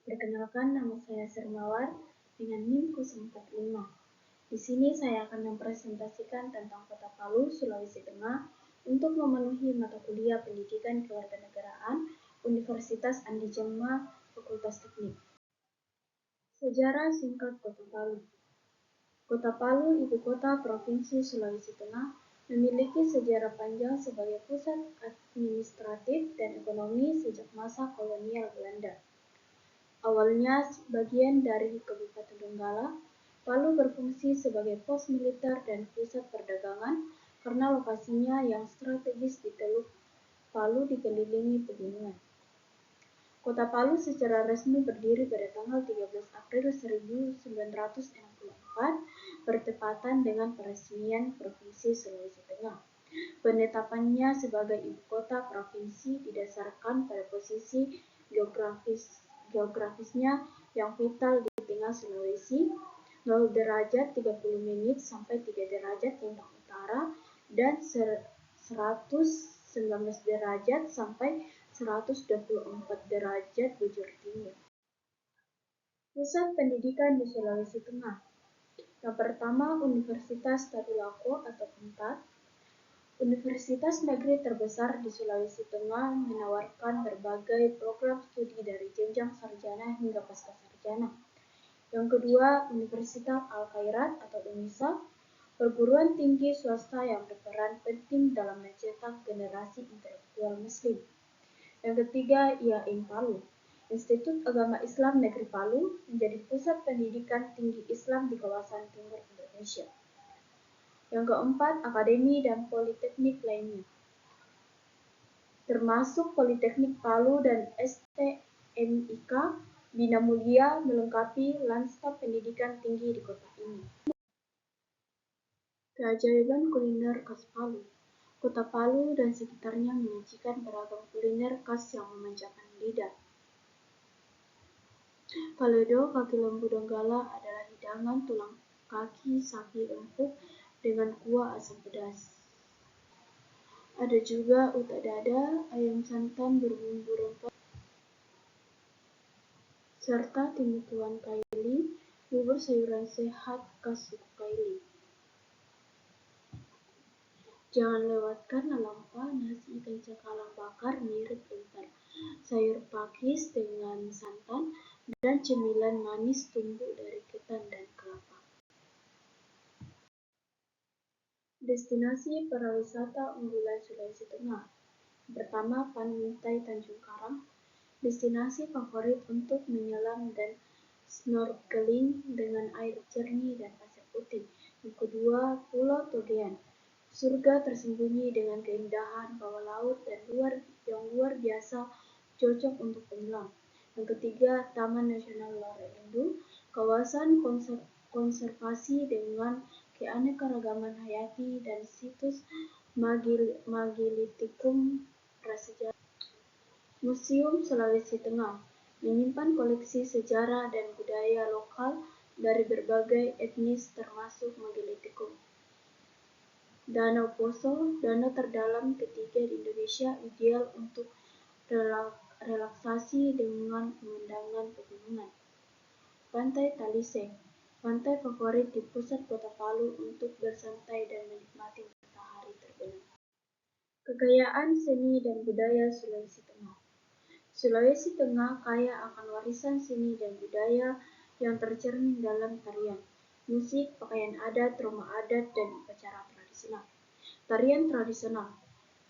Perkenalkan, nama saya Sermawar dengan NIM 045. Di sini saya akan mempresentasikan tentang Kota Palu, Sulawesi Tengah untuk memenuhi mata kuliah Pendidikan Kewarganegaraan Universitas Andi Jemma, Fakultas Teknik. Sejarah singkat Kota Palu. Kota Palu, ibu kota Provinsi Sulawesi Tengah, memiliki sejarah panjang sebagai pusat administratif dan ekonomi sejak masa kolonial Belanda. Awalnya bagian dari Kabupaten Donggala, Palu berfungsi sebagai pos militer dan pusat perdagangan karena lokasinya yang strategis di Teluk Palu dikelilingi pegunungan. Kota Palu secara resmi berdiri pada tanggal 13 April 1964 bertepatan dengan peresmian Provinsi Sulawesi Tengah. Penetapannya sebagai ibu kota provinsi didasarkan pada posisi geografisnya yang vital di tengah Sulawesi, 0 derajat 30 menit sampai 3 derajat lintang utara dan 119 derajat sampai 124 derajat bujur timur. Pusat pendidikan di Sulawesi Tengah. Yang pertama, Universitas Tadulako atau UNTAD. Universitas negeri terbesar di Sulawesi Tengah menawarkan berbagai program studi dari jenjang sarjana hingga pascasarjana. Yang kedua, Universitas Al-Khairat atau UNISA, perguruan tinggi swasta yang berperan penting dalam mencetak generasi intelektual Muslim. Yang ketiga, IAIN Palu, Institut Agama Islam Negeri Palu, menjadi pusat pendidikan tinggi Islam di kawasan timur Indonesia. Yang keempat, akademi dan politeknik lainnya, termasuk Politeknik Palu dan STMIK Bina Mulia melengkapi lanskap pendidikan tinggi di kota ini. Keajaiban kuliner khas Palu. Kota Palu dan sekitarnya menyajikan beragam kuliner khas yang memanjakan lidah. Paledo kaki lembu Donggala adalah hidangan tulang kaki sapi empuk dengan kuah asam pedas. Ada juga utak dada, ayam santan berbumbu rempah, serta timutuan kaili, bubur sayuran sehat khas suku Kaili. Jangan lewatkan lalampa, nasi ikan cakalang bakar mirip empal, sayur pakis dengan santan, dan cemilan manis tumbuk dari ketan dan kelapa. Destinasi pariwisata unggulan Sulawesi Tengah. Pertama, Pantai Tanjung Karang, destinasi favorit untuk menyelam dan snorkeling dengan air jernih dan pasir putih. Yang kedua, Pulau Togean, surga tersembunyi dengan keindahan bawah laut dan luar biasa, cocok untuk penyelam. Yang ketiga, Taman Nasional Lore-Lindu, kawasan konservasi dengan keanekaragaman hayati dan situs Megalithicum prasejarah. Museum Sulawesi Tengah menyimpan koleksi sejarah dan budaya lokal dari berbagai etnis termasuk Megalithicum. Danau Poso, danau terdalam ketiga di Indonesia, ideal untuk relaksasi dengan pemandangan pegunungan. Pantai Talise, pantai favorit di pusat kota Palu untuk bersantai dan menikmati matahari terbenam. Kekayaan seni dan budaya Sulawesi Tengah. Sulawesi Tengah kaya akan warisan seni dan budaya yang tercermin dalam tarian, musik, pakaian adat, rumah adat, dan upacara tradisional. Tarian tradisional,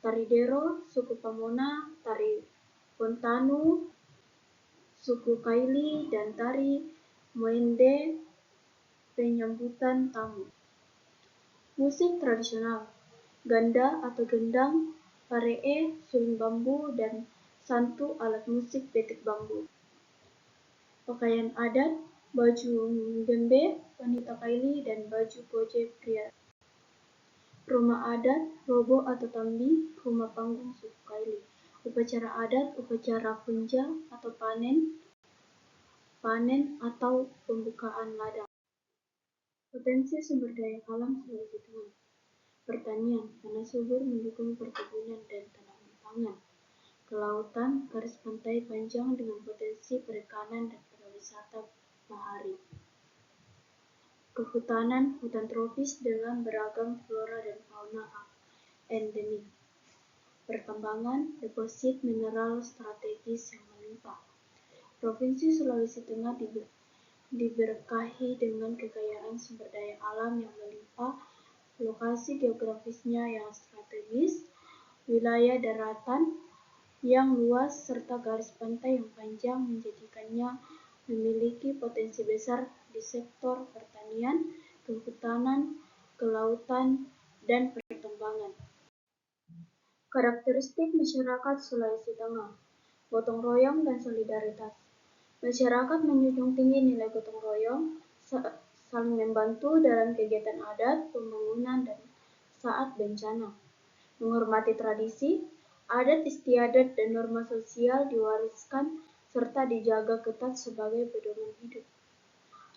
tari Dero, suku Pamona, tari Pontanu, suku Kaili, dan tari Moende, penyambutan tamu. Musik tradisional, ganda atau gendang, paree, suling bambu, dan santu alat musik betek bambu. Pakaian adat, baju Gembe, wanita Kaili, dan baju Goje pria. Rumah adat, robo atau tambi, rumah panggung suku Kaili. Upacara adat, upacara punja atau panen atau pembukaan ladang. Potensi sumber daya alam Sulawesi Tengah. Pertanian, tanah subur mendukung perkebunan dan tanaman pangan. kelautan, garis pantai panjang dengan potensi perikanan dan pariwisata bahari. Kehutanan, hutan tropis dengan beragam flora dan fauna endemik. Pertambangan, deposit mineral strategis yang melimpah. Provinsi Sulawesi Tengah diberkahi dengan kekayaan sumber daya alam yang melimpah, lokasi geografisnya yang strategis, wilayah daratan yang luas, serta garis pantai yang panjang menjadikannya memiliki potensi besar di sektor pertanian, kehutanan, kelautan, dan pertambangan. Karakteristik masyarakat Sulawesi Tengah, gotong royong dan solidaritas. Masyarakat menjunjung tinggi nilai gotong royong, saling membantu dalam kegiatan adat, pembangunan, dan saat bencana. Menghormati tradisi, adat istiadat, dan norma sosial diwariskan serta dijaga ketat sebagai pedoman hidup.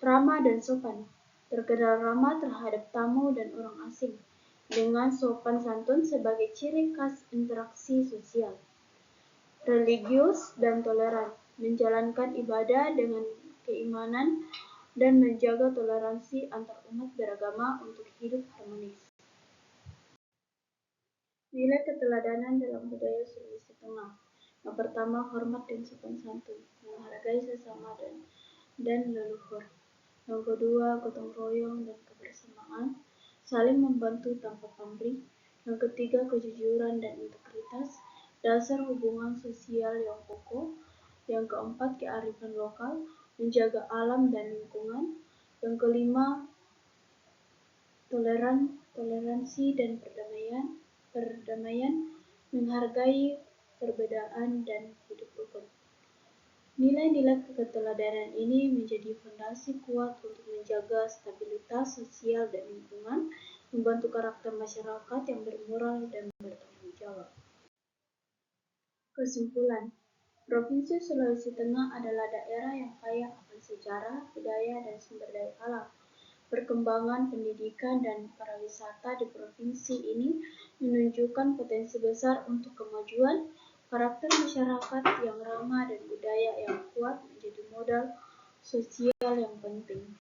Ramah dan sopan, terkenal ramah terhadap tamu dan orang asing, dengan sopan santun sebagai ciri khas interaksi sosial. Religius dan toleran, menjalankan ibadah dengan keimanan dan menjaga toleransi antar umat beragama untuk hidup harmonis. Nilai keteladanan dalam budaya Sulawesi Tengah. Yang pertama, hormat dan sopan santun, menghargai sesama dan leluhur. Yang kedua, gotong royong dan kebersamaan, saling membantu tanpa pamrih. Yang ketiga, kejujuran dan integritas, dasar hubungan sosial yang kokoh. Yang keempat, kearifan lokal, menjaga alam dan lingkungan. Yang kelima, toleransi dan perdamaian, menghargai perbedaan dan hidup rukun. Nilai-nilai keteladanan ini menjadi fondasi kuat untuk menjaga stabilitas sosial dan lingkungan, membantu karakter masyarakat yang bermoral dan bertanggung jawab. Kesimpulan, Provinsi Sulawesi Tengah adalah daerah yang kaya akan sejarah, budaya, dan sumber daya alam. Perkembangan pendidikan dan pariwisata di provinsi ini menunjukkan potensi besar untuk kemajuan. Karakter masyarakat yang ramah dan budaya yang kuat menjadi modal sosial yang penting.